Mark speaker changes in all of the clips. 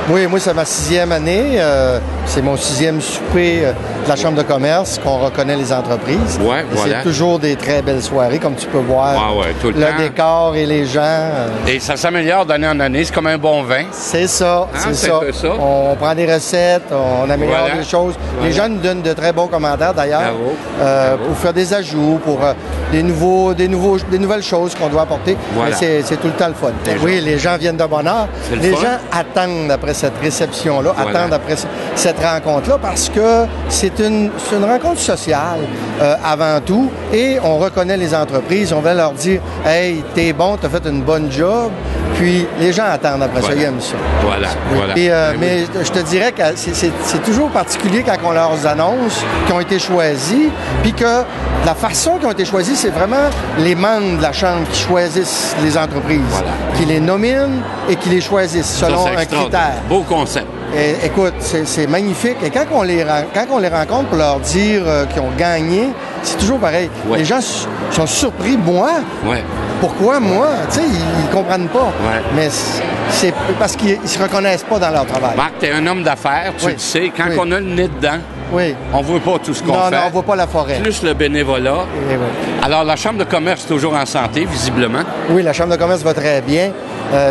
Speaker 1: Oui, moi, c'est ma 6e année. C'est mon 6e souper de la Chambre de commerce qu'on reconnaît les entreprises.
Speaker 2: Ouais, voilà.
Speaker 1: C'est toujours des très belles soirées, comme tu peux voir.
Speaker 2: Tout le temps.
Speaker 1: Décor et les gens.
Speaker 2: Et ça s'améliore d'année en année. C'est comme un bon vin.
Speaker 1: C'est ça,
Speaker 2: c'est
Speaker 1: ça.
Speaker 2: un peu ça.
Speaker 1: On prend des recettes, on améliore les choses. Les gens nous donnent de très bons commentaires, d'ailleurs, pour faire des ajouts, pour des nouvelles choses qu'on doit apporter.
Speaker 2: Voilà.
Speaker 1: Mais c'est tout le temps le fun. Oui, les gens viennent de bonne heure. Les gens attendent après cette réception-là, attendent après cette rencontre-là, parce que c'est une rencontre sociale avant tout, et on reconnaît les entreprises, on va leur dire « Hey, t'es bon, t'as fait une bonne job », puis les gens attendent après ça, ils aiment ça.
Speaker 2: Voilà.
Speaker 1: Et, mais je te dirais que c'est toujours particulier quand on leur annonce qu'ils ont été choisis, puis que la façon qu'ils ont été choisis, c'est vraiment les membres de la Chambre qui choisissent les entreprises, qui les nominent et qui les choisissent selon un critère.
Speaker 2: Beau concept.
Speaker 1: Et, écoute, c'est magnifique. Et quand on les rencontre pour leur dire qu'ils ont gagné, c'est toujours pareil. Les gens sont surpris. Moi? Pourquoi moi? Tu sais, ils comprennent pas. Mais c'est parce qu'ils se reconnaissent pas dans leur travail.
Speaker 2: Marc, tu es un homme d'affaires, tu le sais. Quand on a le nez dedans, on ne voit pas tout ce qu'on fait.
Speaker 1: Non, on ne voit pas la forêt.
Speaker 2: Plus le bénévolat. Alors, la Chambre de commerce est toujours en santé, visiblement.
Speaker 1: Oui, la Chambre de commerce va très bien.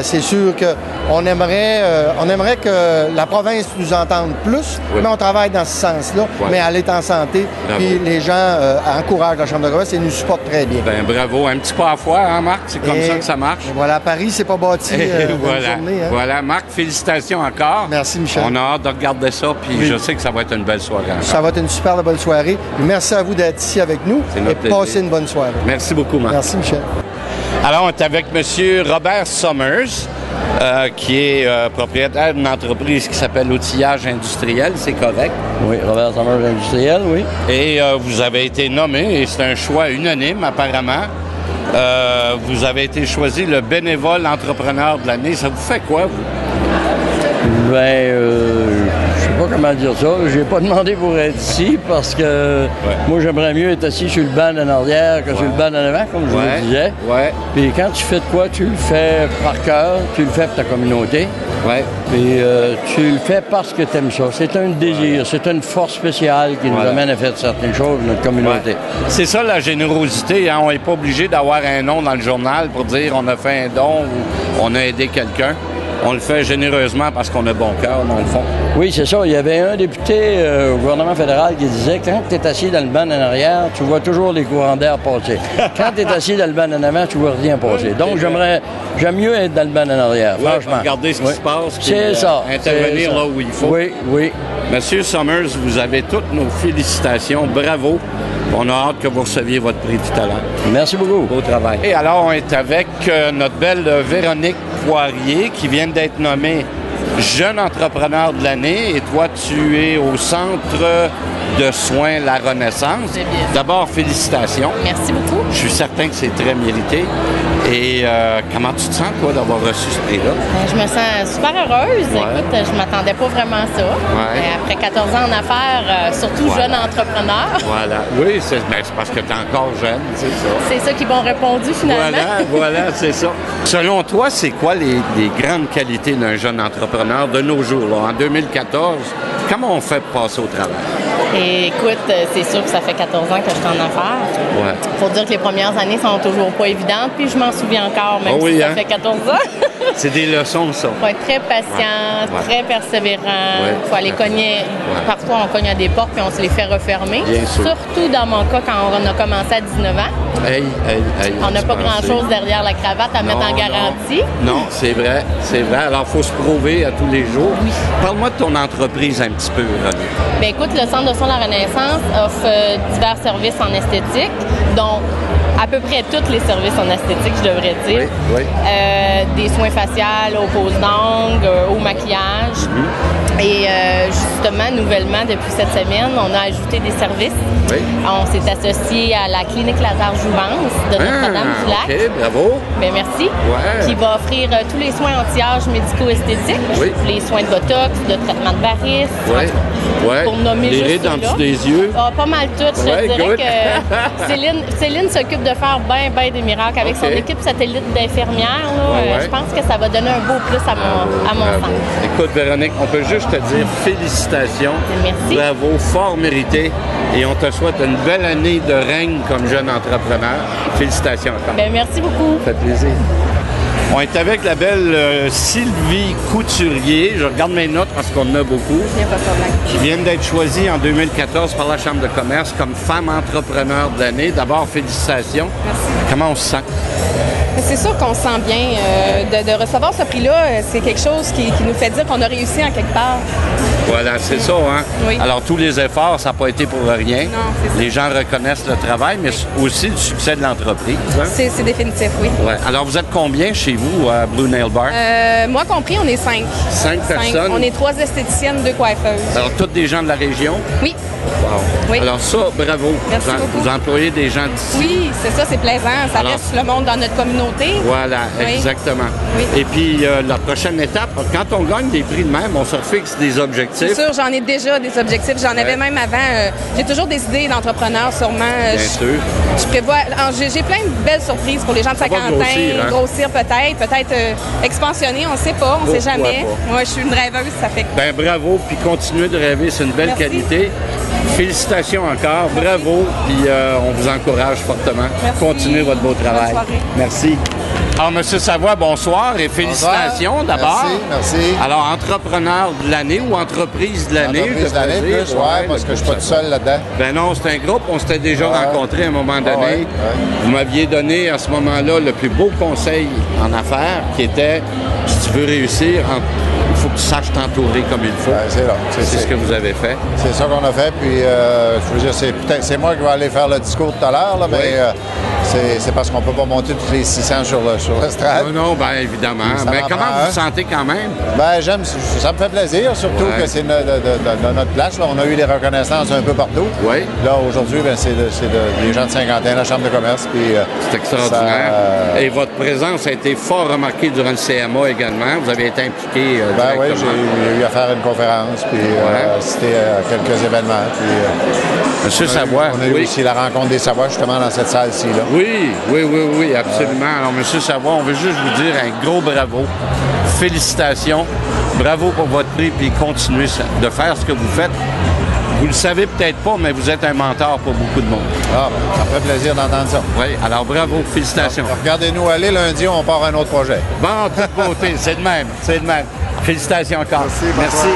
Speaker 1: C'est sûr qu'on aimerait que la province nous entende plus, mais on travaille dans ce sens-là. Mais elle est en santé, puis les gens encouragent la Chambre de commerce et nous supportent très bien.
Speaker 2: Bien, bravo. Un petit pas à la fois, hein, Marc? C'est comme ça que ça marche.
Speaker 1: Voilà, Paris, c'est pas bâti une journée. Hein?
Speaker 2: Voilà, Marc, félicitations encore.
Speaker 1: Merci, Michel.
Speaker 2: On a hâte de regarder ça, puis je sais que ça va être une belle soirée encore.
Speaker 1: Ça va être une super belle soirée. Merci à vous d'être ici avec nous et passez une bonne soirée.
Speaker 2: Merci beaucoup, Marc.
Speaker 1: Merci, Michel.
Speaker 2: Alors, on est avec M. Robert Summers, qui est propriétaire d'une entreprise qui s'appelle Outillage Industriel, c'est correct?
Speaker 3: Oui, Robert Summers Industriel, oui.
Speaker 2: Et vous avez été nommé, et c'est un choix unanime apparemment, vous avez été choisi le bénévole entrepreneur de l'année. Ça vous fait quoi, vous?
Speaker 3: Je sais pas comment dire ça. J'ai pas demandé pour être ici parce que moi, j'aimerais mieux être assis sur le banc en arrière que sur le banc en avant, comme je vous le disais. Puis quand tu fais de quoi, tu le fais par cœur, tu le fais pour ta communauté. Puis tu le fais parce que tu aimes ça. C'est un désir, c'est une force spéciale qui nous amène à faire certaines choses dans notre communauté.
Speaker 2: C'est ça la générosité. Hein? On n'est pas obligé d'avoir un nom dans le journal pour dire on a fait un don ou on a aidé quelqu'un. On le fait généreusement parce qu'on a bon cœur, dans le fond.
Speaker 3: Oui, c'est ça. Il y avait un député au gouvernement fédéral qui disait quand tu es assis dans le banc en arrière, tu vois toujours les courants d'air passer. Quand tu es assis dans le banc en avant, tu vois rien passer. Donc, j'aime mieux être dans le banc en arrière, franchement.
Speaker 2: Regarder ce qui se passe.
Speaker 3: C'est ça.
Speaker 2: Intervenir là où il faut.
Speaker 3: Oui.
Speaker 2: Monsieur Summers, vous avez toutes nos félicitations. Bravo. On a hâte que vous receviez votre prix du talent.
Speaker 3: Merci beaucoup.
Speaker 2: Beau travail. Et alors, on est avec notre belle Véronique Poirier qui vient d'être nommée jeune entrepreneur de l'année. Et toi, tu es au Centre de soins La Renaissance. D'abord, félicitations.
Speaker 4: Merci beaucoup.
Speaker 2: Je suis certain que c'est très mérité. Et comment tu te sens, toi, d'avoir reçu ce prix-là?
Speaker 4: Je me sens super heureuse. Écoute, je m'attendais pas vraiment à ça. Après 14 ans en affaires, surtout jeune entrepreneur.
Speaker 2: Oui, c'est parce que tu es encore jeune, c'est ça.
Speaker 4: C'est ça qui m'ont répondu, finalement.
Speaker 2: Voilà, c'est ça. Selon toi, c'est quoi les grandes qualités d'un jeune entrepreneur de nos jours, là, en 2014? Comment on fait pour passer au travail?
Speaker 4: Et écoute, c'est sûr que ça fait 14 ans que je suis en affaires. Faut dire que les premières années sont toujours pas évidentes, puis je m'en souviens encore, même si ça fait 14 ans.
Speaker 2: C'est des leçons, ça.
Speaker 4: Faut être très patient, très persévérant. Faut aller cogner. Parfois, on cogne à des portes puis on se les fait refermer. Surtout dans mon cas, quand on a commencé à 19 ans. On n'a pas grand-chose derrière la cravate à mettre en garantie.
Speaker 2: Non, c'est vrai. Alors, il faut se prouver à tous les jours. Parle-moi de ton entreprise un petit peu, René.
Speaker 4: Bien, écoute, le Centre de soins La Renaissance offre divers services en esthétique, dont à peu près tous les services en esthétique, je devrais dire. Des soins faciales, aux poses d'ongles, au maquillage. Et justement, nouvellement, depuis cette semaine, on a ajouté des services. On s'est associé à la clinique Lazare-Jouvence de Notre-Dame-du-Lac.
Speaker 2: OK, bravo.
Speaker 4: Bien, merci. Qui va offrir tous les soins anti-âge médico-esthétiques, les soins de botox, de traitement de varices, pour nommer
Speaker 2: les
Speaker 4: juste
Speaker 2: rides en dessous des yeux.
Speaker 4: Pas mal toutes. Je dirais que Céline s'occupe de faire bien des miracles avec son équipe satellite d'infirmières. Je pense que ça va donner un beau plus à mon sens.
Speaker 2: Écoute, Véronique, on peut juste te dire félicitations.
Speaker 4: Merci.
Speaker 2: Bravo, fort mérité. Et on te souhaite une belle année de règne comme jeune entrepreneur. Félicitations encore.
Speaker 4: Bien, merci beaucoup.
Speaker 2: Ça fait plaisir. On est avec la belle Sylvie Couturier. Je regarde mes notes parce qu'on en a beaucoup.
Speaker 4: Il n'y a pas de problème.
Speaker 2: Qui viennent d'être choisie en 2014 par la Chambre de commerce comme femme entrepreneur de l'année. D'abord, félicitations.
Speaker 5: Merci.
Speaker 2: Comment on se sent?
Speaker 5: C'est sûr qu'on se sent bien. De recevoir ce prix-là, c'est quelque chose qui nous fait dire qu'on a réussi en quelque part.
Speaker 2: Voilà, c'est ça, hein?
Speaker 5: Oui.
Speaker 2: Alors, tous les efforts, ça n'a pas été pour rien.
Speaker 5: Non, c'est ça.
Speaker 2: Les gens reconnaissent le travail, mais aussi le succès de l'entreprise. Hein?
Speaker 5: C'est définitif, oui.
Speaker 2: Ouais. Alors, vous êtes combien chez vous à Blue Nail Bar?
Speaker 5: Moi compris, on est 5.
Speaker 2: 5 personnes?
Speaker 5: On est 3 esthéticiennes, 2 coiffeuses.
Speaker 2: Alors, toutes des gens de la région?
Speaker 5: Oui.
Speaker 2: Wow.
Speaker 5: Oui.
Speaker 2: Alors ça, bravo.
Speaker 5: Merci beaucoup.
Speaker 2: Vous employez des gens d'ici.
Speaker 5: Oui, c'est ça, c'est plaisant. Ça reste le monde dans notre communauté.
Speaker 2: Voilà,
Speaker 5: oui.
Speaker 2: Exactement.
Speaker 5: Oui.
Speaker 2: Et puis, la prochaine étape, quand on gagne des prix de même, on se fixe des objectifs.
Speaker 5: C'est sûr, j'en ai déjà des objectifs. J'en avais même avant. J'ai toujours des idées d'entrepreneurs, sûrement.
Speaker 2: Bien sûr.
Speaker 5: Je prévois... J'ai plein de belles surprises pour les gens de 50 ans. Grossir peut-être expansionner, on ne sait pas, on ne sait jamais. Moi, je suis une rêveuse, ça fait...
Speaker 2: Ben bravo, puis continuez de rêver, c'est une belle qualité. Félicitations encore, bravo, puis on vous encourage fortement.
Speaker 5: Merci.
Speaker 2: Continuez votre beau travail.
Speaker 5: Bonne soirée.
Speaker 2: Merci. Alors, M. Savoie, bonsoir et félicitations d'abord.
Speaker 1: Merci.
Speaker 2: Alors, entrepreneur de l'année ou entreprise de l'année?
Speaker 1: Entreprise de l'année, plus, parce que je ne suis pas tout seul là-dedans.
Speaker 2: Ben non, c'est un groupe, on s'était déjà rencontrés à un moment donné. Vous m'aviez donné à ce moment-là le plus beau conseil en affaires qui était, si tu veux réussir, il faut que tu saches t'entourer comme il faut.
Speaker 1: C'est
Speaker 2: ce que vous avez fait.
Speaker 1: C'est ça qu'on a fait, puis je veux dire, c'est moi qui vais aller faire le discours tout à l'heure, mais c'est parce qu'on ne peut pas monter tous les 600 sur l'estrade.
Speaker 2: Non, bien évidemment. Mais comment vous vous sentez quand même?
Speaker 1: Ben j'aime, ça me fait plaisir, surtout que c'est de notre place. Là. On a eu des reconnaissances un peu partout.
Speaker 2: Oui.
Speaker 1: Là, aujourd'hui, c'est des gens de 50 ans, la Chambre de commerce.
Speaker 2: C'est extraordinaire. Et votre présence a été fort remarquée durant le CMA également. Vous avez été impliqué
Speaker 1: oui, j'ai eu à faire une conférence, puis assister à quelques événements.
Speaker 2: Monsieur Savoie.
Speaker 1: On a eu aussi la rencontre des Savoie, justement, dans cette salle-ci.
Speaker 2: Oui, absolument. Alors, Monsieur Savoie, on veut juste vous dire un gros bravo. Félicitations. Bravo pour votre prix, puis continuez de faire ce que vous faites. Vous le savez peut-être pas, mais vous êtes un mentor pour beaucoup de monde.
Speaker 1: Ah, ça me fait plaisir d'entendre ça.
Speaker 2: Oui, alors bravo, félicitations.
Speaker 1: Alors, regardez-nous aller, lundi, on part à un autre projet.
Speaker 2: Bon, toute beauté, c'est de même. Félicitations encore.
Speaker 1: Merci.